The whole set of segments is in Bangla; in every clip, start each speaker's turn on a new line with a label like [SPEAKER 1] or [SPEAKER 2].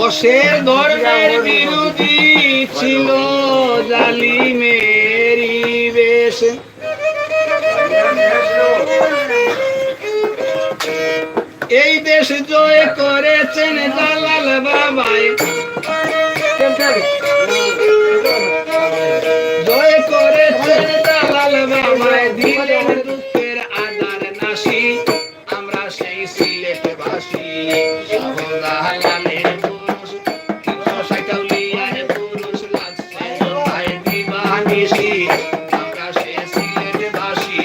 [SPEAKER 1] ওসের ধর্মের বিরোধী ছিল জালিমেরি বেশ। এই দেশ জয় করেছেন দালাল বাবাই, জয় করেছেন দালাল বাবাই, দিলেন দুঃখের আদার নাসি। আমরা সেই সিলেটবাসী শাহজালালের পুরুষ, 360 আউলিয়ার পুরুষ, লাগছে জোড়ায় দিবানিশি। আমরা সেই সিলেটবাসী।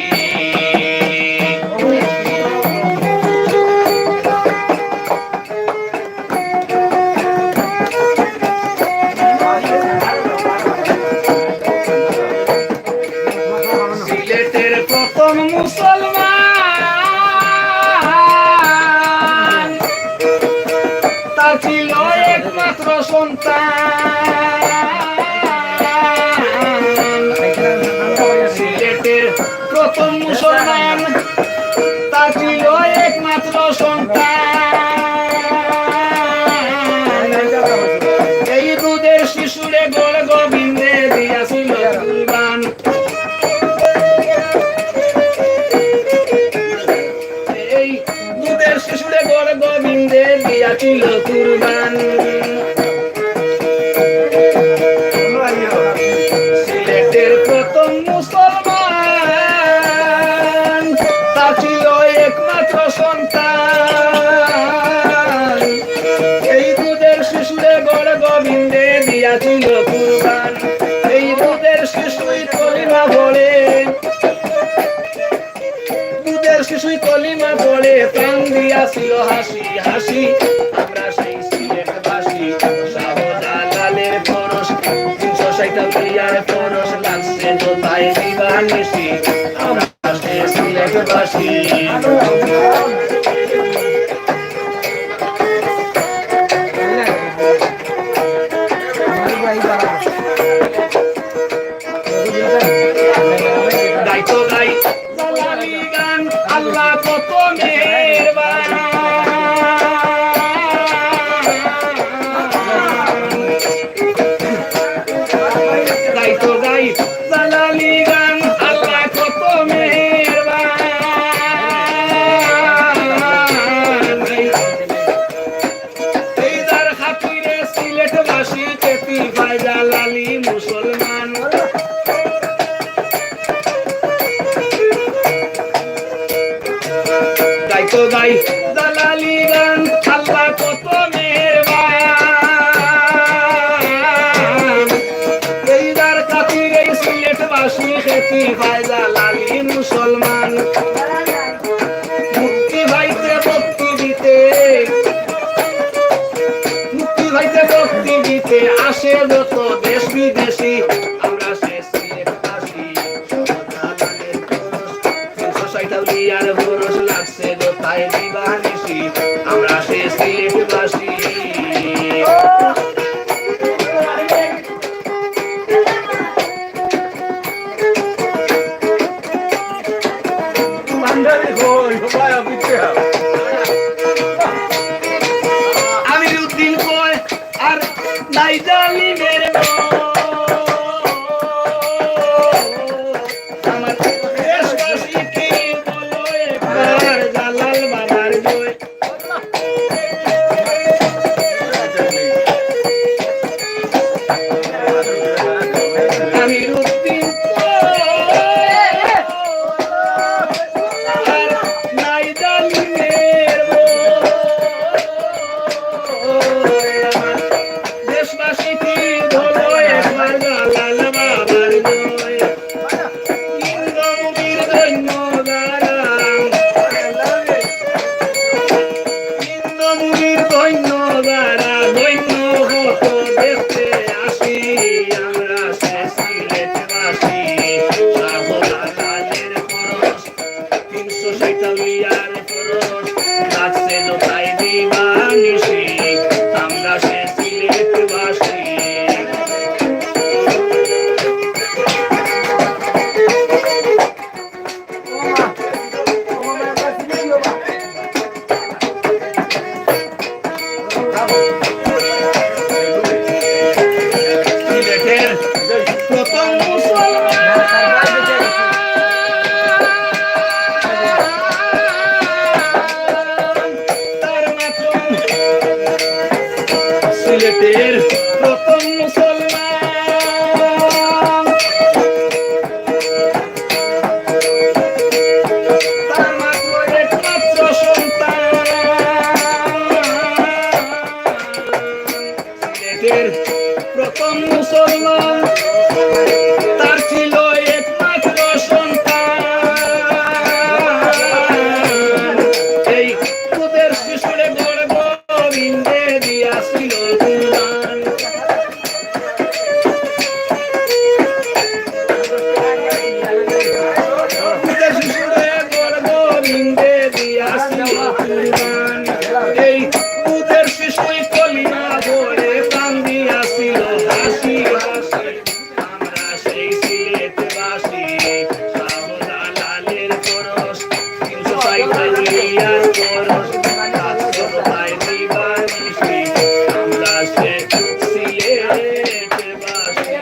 [SPEAKER 1] সিলেটের প্রথম মুসলমান, তার ছিল একমাত্র সন্তান। সিলেটের প্রথম মুসলমান, তার ছিল একমাত্র সন্তান। এই দুধের শিশুরে গোল গোবিন্দে দিয়াছিল কুরবান। এই দুধের শিশুরে গোল গোবিন্দে দিয়াছিল কুরবান। সিলেটের প্রথম মুসলমান, তা ছিল একমাত্র সন্তান। এই দুধের শিশুরে গোল গোবিন্দে দিয়াছিল কুরবান। এই দুধের শিশুই কলিমা বলে, দুধের শিশুই কলিমা বলে, প্রাণ দিয়াছিল হাসি হাসি। আমরা সেই সিলেটবাসী শাহজালালের পরশ, 360 আউলিয়ার পরশ, লাগছে জোড়ায় দিবানিশি। আমরা সেই সিলেটবাসী। গাইতো গাই জালালি গান, আল্লাহ কত মেহেরবান। গাইতো গাই জালালি গান, আল্লাহ কত মেহেরবান। এই যার খাতিরে সিলেটবাসী খেতি পায় জালালি মুসলমান। গাইতো গাই জালালি গান, আল্লাহ কত মেহেরবান। এই যার খাতিরে সিলেটবাসী খেতি পায় জালালি মুসলমান। মুক্তি ভাইতে ভক্তি দিতে, মুক্তি ভাইতে ভক্তি দিতে আসে যত দেশ বিদেশি। আমরা সে সিলেটবাসী শাহজালালের পুরুষ, 360 আউলিয়ার পুরুষ, লাগছে জোড়ায় দিবানিশি। আমরা সে সিলেটবাসী। আমিরউদ্দিন কয় আর নাই জালিমের আমার দেশবাসী কি বলো একবার জালাল বাবার জয়। আমিরউদ্দিন আর নাই জালিমের দেশবাসী কি বলো একবার জালাল বাবার জয়। ইন্দ্রমুখীর দৈন্য দ্বারা, ইন্দ্রমুখীর দৈন্য দ্বারা দৈন্য হত দেখতে আসি। আমরা সে সিলেটবাসী শাহজালালের পরশ, 360 আউলিয়ার পরশ, লাগছে জোড়ায় দিবানিশি। আমরা সে সিলেটবাসী। সিলেটের প্রথম মুসলমান তার মাত্র একমাত্র সন্তান সিলেটের প্রথম মুসলমান তার ছিল একমাত্র সন্তান এই দুধের শিশুরে বড় গোবিন্দে দিয়াছিল কুরবান দুধের শিশুরে বড় গোবিন্দে দিয়াছিল কুরবান এই দুধের শিশুই কলিমা বলে প্রাণ দিয়াছিল হাসি হাসি আমরা সেই সিলেটবাসী শাহজালালের পরশ 360 পরশ রাজসভায় দিবানিশি আমরা সেই সিলেটবাসী